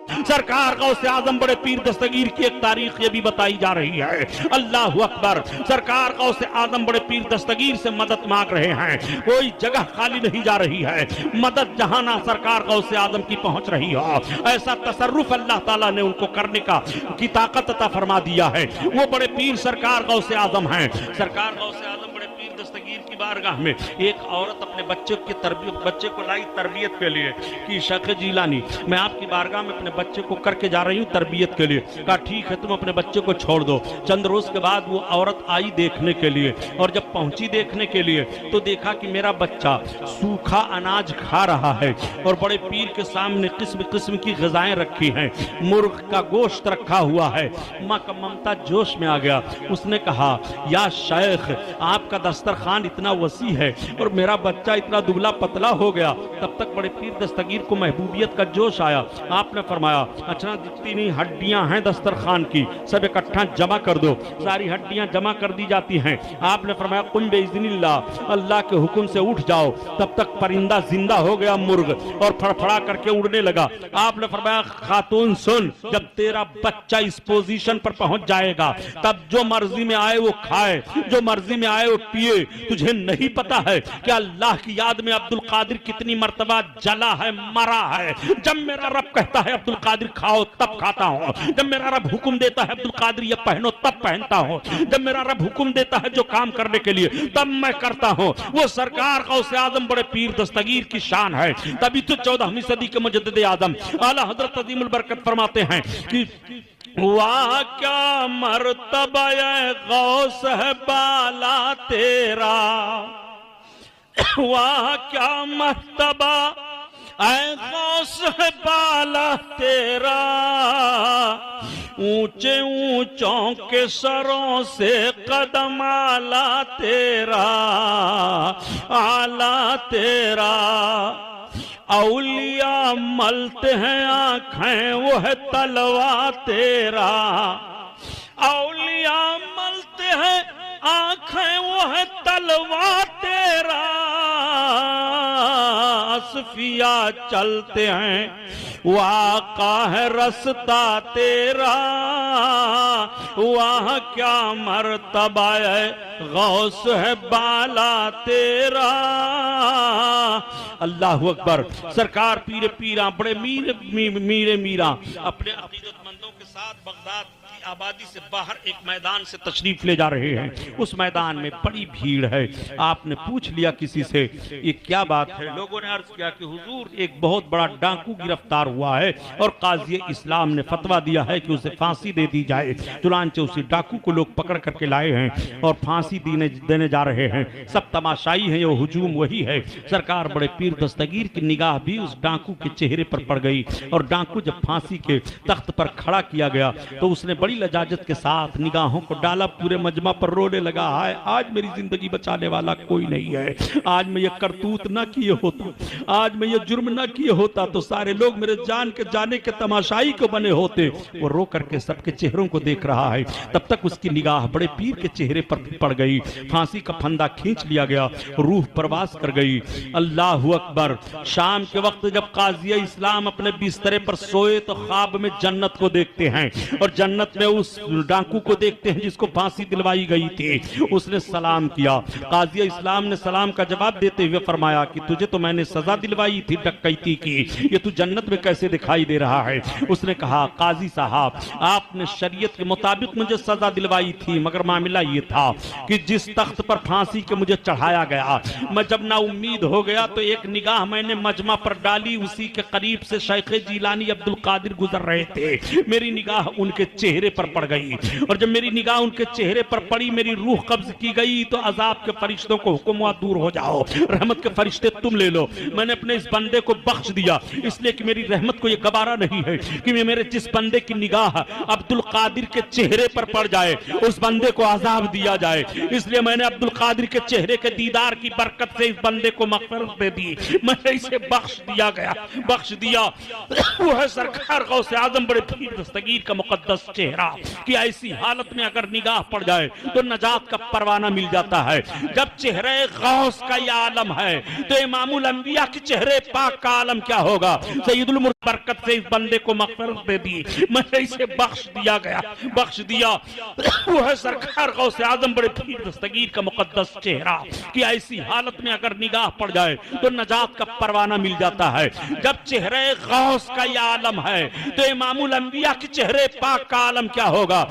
सरकार गौसे आजम बड़े पीर दस्तगीर की एक तारीख ये भी बताई जा रही है। अल्लाह अकबर। सरकार गौसे आजम बड़े पीर दस्तगीर से मदद मांग रहे हैं, कोई जगह खाली नहीं जा रही है, मदद जहां ना सरकार गौसे आजम की पहुंच रही हो, ऐसा तसर्रुफ अल्लाह ताला ने उनको करने का की ताकत अता फरमा दिया है। वो बड़े पीर सरकार गौसे आजम हैं। सरकार गौसे आजम बड़े पीर दस्तगीर की बारगाह में एक औरत अपने बच्चे को लाई तरबियत के लिए कि शेख जीलानी, मैं आपकी बारगाह में अपने बच्चे को करके जा रही हूँ तरबियत के लिए। कहा ठीक है, तुम अपने बच्चे को छोड़ दो। चंद रोज के बाद वो औरत आई देखने के लिए, और जब पहुंची देखने के लिए तो देखा कि मेरा बच्चा सूखा अनाज खा रहा है और बड़े पीर के सामने किस्म किस्म की ग़िज़ाएं रखी हैं, मुर्ग का गोश्त रखा हुआ है। माँ का ममता जोश में आ गया। उसने कहा, या शेख, आपका दस्तरखान इतना वसी है और मेरा बच्चा इतना दुबला पतला हो गया। तब तक बड़े पीर दस्तगीर को महबूबियत का जोश आया। आपने फरमाया, अच्छा जितनी हड्डियां हैं दस्तरखान की सब इकट्ठा जमा कर दो। सारी हड्डियां जमा कर दी जाती हैं। आपने फरमाया, कुम बेइज़्निल्लाह, अल्लाह के हुक्म से उठ जाओ। तब तक परिंदा जिंदा हो गया मुर्ग और फड़फड़ा करके उड़ने लगा। आपने फरमाया, खातून सुन, जब तेरा बच्चा इस पोजीशन पर पहुंच जाएगा तब जो मर्जी में आए वो खाए, जो मर्जी में आए वो पिए। तुझे नहीं पता है कि अल्लाह की याद में अब्दुल कादिर कितनी मर्तबा जला है, मरा है। जब मेरा रब कहता है अब्दुल कादिर खाओ तब खाता हूँ, जब मेरा रब हुक्म देता है अब्दुल कादिर ये पहनो तब पहनता हूँ, जब मेरा रब हुक्म देता है जो काम करने के लिए तब मैं करता हूँ। वो सरकार गौसे आजम बड़े पीर दस्तगीर की शान है। तभी तो 14वीं सदी के मुजद्दिद आजम आला हजरत अजीमुल बरकत फरमाते हैं कि वाह क्या मर्तबा गौस है बाला तेरा, वाह क्या मर्तबा ऐ गौस है बाला तेरा, ऊंचे ऊंचों के सरों से कदम आला तेरा, आला तेरा। औलिया मलते हैं आंखें वो है तलवा तेरा, औलिया मलते हैं आंखें वो है तलवा तेरा, असफिया चलते हैं वाका है रस्ता तेरा, वहाँ क्या मर्तबा है गौस है बाला तेरा। अल्लाह अकबर। सरकार पीरे पीरा बड़े मीरे मीरा अपने अकीदतमंदों के साथ बगदाद की आबादी से बाहर एक मैदान से तशरीफ ले जा रहे हैं। उस मैदान में बड़ी भीड़ है। आपने पूछ लिया किसी से ये क्या बात है? लोगों ने अर्ज किया कि हुजूर एक बहुत बड़ा डाकू गिरफ्तार हुआ है और काजी इस्लाम ने फतवा दिया है कि उसे फांसी दे दी जाए। चुनांचे उसी डाकू को लोग पकड़ करके लाए हैं और फांसी देने जा रहे हैं। सब तमाशाई है, ये हुजूम वही है। सरकार बड़े पीर दस्तगीर की निगाह भी उस डाकू के चेहरे पर पड़ गई और डाकू जब फांसी के तख्त पर खड़ा किया गया तो उसने बड़ी लजाजत के साथ निगाहों को डाला, पूरे मजमा पर रोने लगा, हाय आज मेरी जिंदगी बचाने वाला कोई नहीं है। आज मैं ये करतूत ना किए होता, आज मैं ये जुर्म ना किए होता तो सारे लोग मेरे जान के जाने के तमाशाई को बने होते। वो रो करके सबके चेहरों को देख रहा है। तब तक उसकी निगाह बड़े पीर के चेहरे पर पड़ गई। फांसी का फंदा खींच लिया गया, रूह प्रवास कर गई। अल्लाह अकबर। शाम के वक्त जब काजी इस्लाम अपने बिस्तरे पर सोए तो ख्वाब में जन्नत को देखते हैं और जन्नत में उस डाकू को देखते हैं जिसको फांसी दिलवाई गई थी। उसने सलाम किया। काजी इस्लाम ने सलाम का जवाब देते हुए फरमाया कि तुझे तो मैंने सजा दिलवाई थी डकैती की, ये तू जन्नत में कैसे दिखाई दे रहा है? उसने कहा, काजी साहब आपने शरीयत के मुताबिक मुझे सजा दिलवाई थी, मगर मामला ये था कि जिस तख्त पर फांसी के मुझे चढ़ाया गया, मैं जब ना उम्मीद हो गया तो एक निगाह मैंने मजमा पर डाली, उसी के करीब से शेख जीलानी अब्दुल कादिर गुजर रहे थे। मेरी निगाह उनके चेहरे पर पड़ गई और जब मेरी निगाह उनके चेहरे पर पड़ी मेरी रूह कब्ज की गई तो अजाब के फरिश्तों को हुक्म हुआ, दूर हो जाओ, रहमत के फरिश्ते तुम ले लो। मैंने अपने इस बंदे को बख्श दिया इसलिए कि मेरी रहमत को यह गवारा नहीं है कि मेरे जिस बंदे की निगाह अब्दुल कादिर के चेहरे पर पड़ जाए उस बंदे को अजाब दिया जाए। इसलिए मैंने अब्दुल कादिर के चेहरे के दीदार की बरकत से इस बंदे को मग़फ़िरत दे दी। मैंने इसे बख्श दिया गया, बख्श दिया। वो है सरकार गौसे आजम बड़े पीर दस्तगीर का मुकद्दस चेहरा कि ऐसी हालत में अगर निगाह पड़ जाए तो नजात का परवाना मिल जाता है। जब चेहरे गौस का यह आलम है तो इमामुल अंबिया के चेहरे पाक का आलम क्या होगा। सैयदुल मुर्सलीन बरकत से इस बंदे को मग़फ़िरत दे दी, मैंने इसे बख्श दिया गया, बख्श दिया। वो है सरकार गौसे आजम बड़े पीर दस्तगीर का मुकद्दस चेहरा कि ऐसी हालत में अगर निगाह पड़ जाए तो नजात का परवाना मिल जाता है। जब चेहरे गौस का यह आलम है तो इमामुल अंबिया के चेहरे पाक का आलम क्या होगा।